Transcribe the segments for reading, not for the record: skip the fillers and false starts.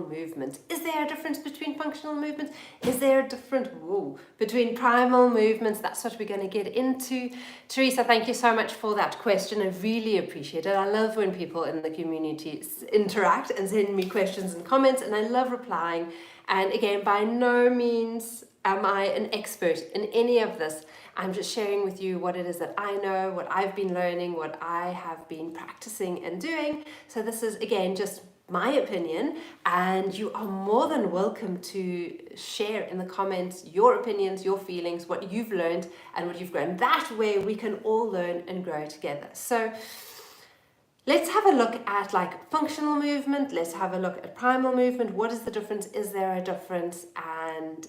movements. Is there a difference between functional movements? Is there a difference between primal movements? That's what we're going to get into. Teresa, thank you so much for that question. I really appreciate it. I love when people in the community interact and send me questions and comments, and I love replying. And again, by no means am I an expert in any of this. I'm just sharing with you what it is that I know, what I've been learning, what I have been practicing and doing. So this is, again, just my opinion, and you are more than welcome to share in the comments your opinions, your feelings, what you've learned and what you've grown. That way we can all learn and grow together. So let's have a look at like functional movement. Let's have a look at primal movement. What is the difference? Is there a difference? And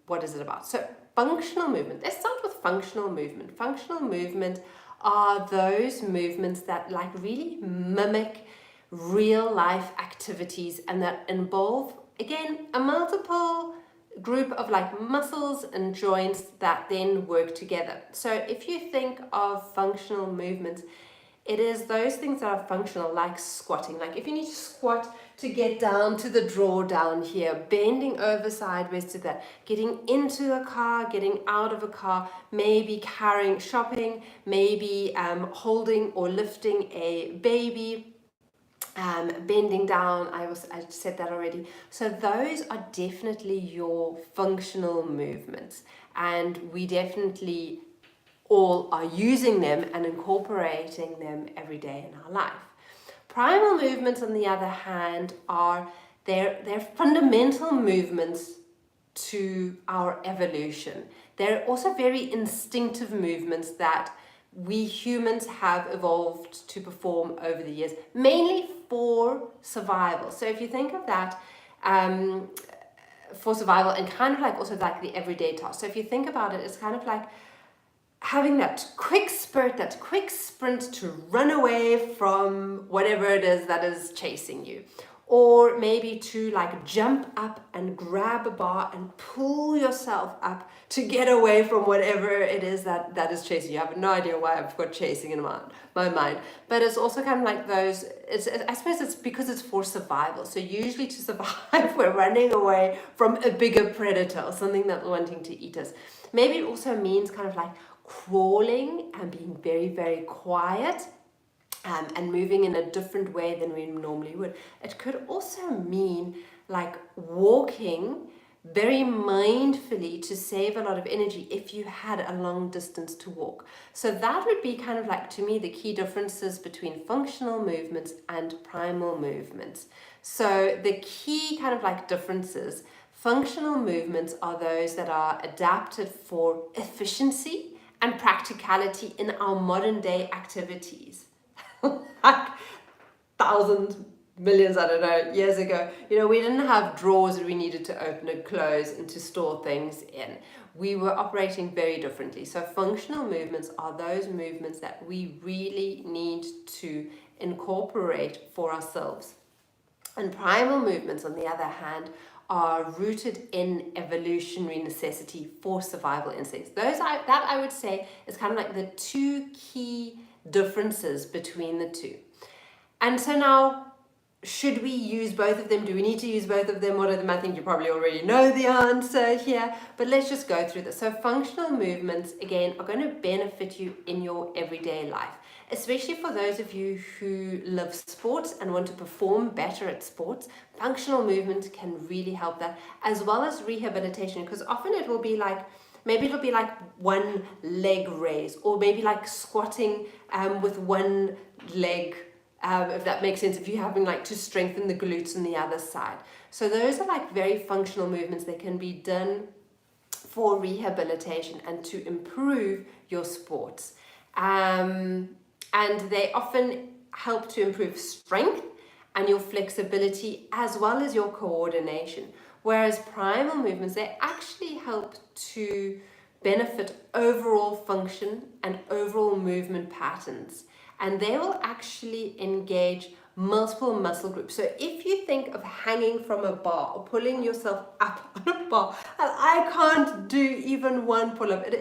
what is it about? So functional movement. Let's start with functional movement. Functional movement are those movements that like really mimic real life activities and that involve, again, a multiple group of like muscles and joints that then work together. So if you think of functional movements, it is those things that are functional, like squatting. Like if you need to squat to get down to the drawer down here, bending over sideways to that, getting into a car, getting out of a car, maybe carrying, shopping, maybe holding or lifting a baby, bending down, I said that already. So those are definitely your functional movements, and we definitely all are using them and incorporating them every day in our life. Primal movements, on the other hand, are they're fundamental movements to our evolution. They're also very instinctive movements that we humans have evolved to perform over the years, mainly for survival. So if you think of that, for survival and kind of like also like the everyday task. So if you think about it, it's kind of like having that quick spurt, that quick sprint to run away from whatever it is that is chasing you. Or maybe to like jump up and grab a bar and pull yourself up to get away from whatever it is that is chasing you. I have no idea why I've got chasing in my mind. But it's also kind of like those, I suppose it's because it's for survival. So usually to survive, we're running away from a bigger predator or something that's wanting to eat us. Maybe it also means kind of like crawling and being very, very quiet. And moving in a different way than we normally would. It could also mean like walking very mindfully to save a lot of energy if you had a long distance to walk. So that would be kind of like, to me, the key differences between functional movements and primal movements. So the key kind of like differences, functional movements are those that are adapted for efficiency and practicality in our modern day activities. Like thousands, millions, I don't know, years ago, we didn't have drawers that we needed to open and close and to store things in. We were operating very differently. So functional movements are those movements that we really need to incorporate for ourselves. And primal movements, on the other hand, are rooted in evolutionary necessity for survival instincts. That I would say is kind of like the two key differences between the two. And so now, should we use both of them? Do we need to use both of them? What are them? I think you probably already know the answer here, but let's just go through this. So functional movements, again, are going to benefit you in your everyday life, especially for those of you who love sports and want to perform better at sports. Functional movement can really help that, as well as rehabilitation, because often it will be like, maybe it'll be like one leg raise, or maybe like squatting with one leg, if that makes sense, if you're having like to strengthen the glutes on the other side. So those are like very functional movements that can be done for rehabilitation and to improve your sports. And they often help to improve strength and your flexibility as well as your coordination. Whereas primal movements, they actually help to benefit overall function and overall movement patterns. And they will actually engage multiple muscle groups. So if you think of hanging from a bar or pulling yourself up on a bar, and I can't do even one pull-up. It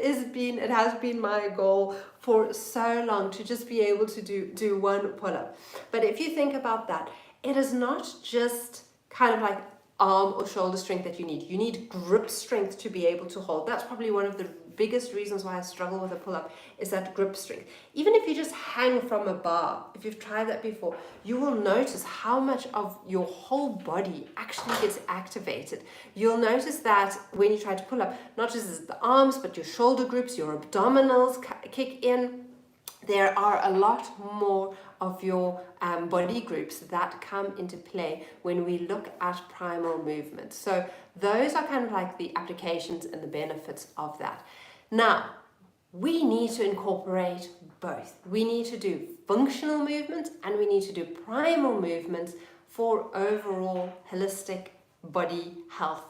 has been my goal for so long to just be able to do one pull-up. But if you think about that, it is not just kind of like arm or shoulder strength that you need. You need grip strength to be able to hold. That's probably one of the biggest reasons why I struggle with a pull-up, is that grip strength. Even if you just hang from a bar, if you've tried that before, you will notice how much of your whole body actually gets activated. You'll notice that when you try to pull up, not just the arms, but your shoulder groups, your abdominals kick in. There are a lot more of your body groups that come into play when we look at primal movement. So those are kind of like the applications and the benefits of that. Now, we need to incorporate both. We need to do functional movements and we need to do primal movements for overall holistic body health,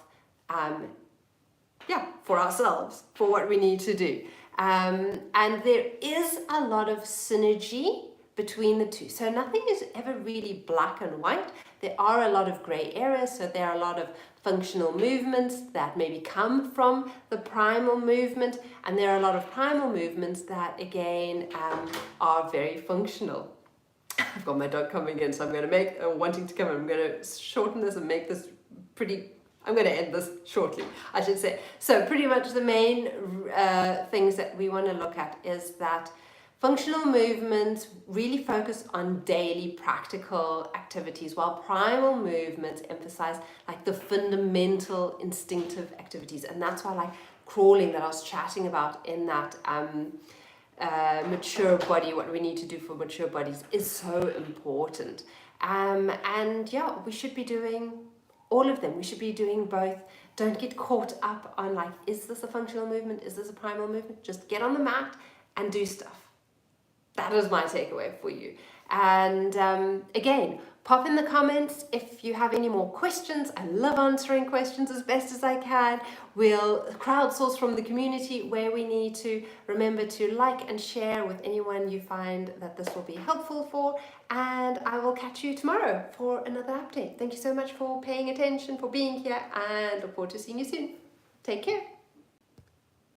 for ourselves, for what we need to do. And there is a lot of synergy between the two. So nothing is ever really black and white. There are a lot of gray areas. So there are a lot of functional movements that maybe come from the primal movement. And there are a lot of primal movements that, again, are very functional. I've got my dog coming in, so I'm going to wanting to come in. I'm going to shorten this and make this pretty... I'm going to end this shortly, I should say. So pretty much the main things that we want to look at is that functional movements really focus on daily practical activities, while primal movements emphasize like the fundamental instinctive activities. And that's why like crawling that I was chatting about in that mature body, what we need to do for mature bodies is so important. And yeah, we should be doing all of them. We should be doing both. Don't get caught up on like, is this a functional movement? Is this a primal movement? Just get on the mat and do stuff. That is my takeaway for you. And again, pop in the comments if you have any more questions. I love answering questions as best as I can. We'll crowdsource from the community where we need to. Remember to like and share with anyone you find that this will be helpful for. And I will catch you tomorrow for another update. Thank you so much for paying attention, for being here, and look forward to seeing you soon. Take care.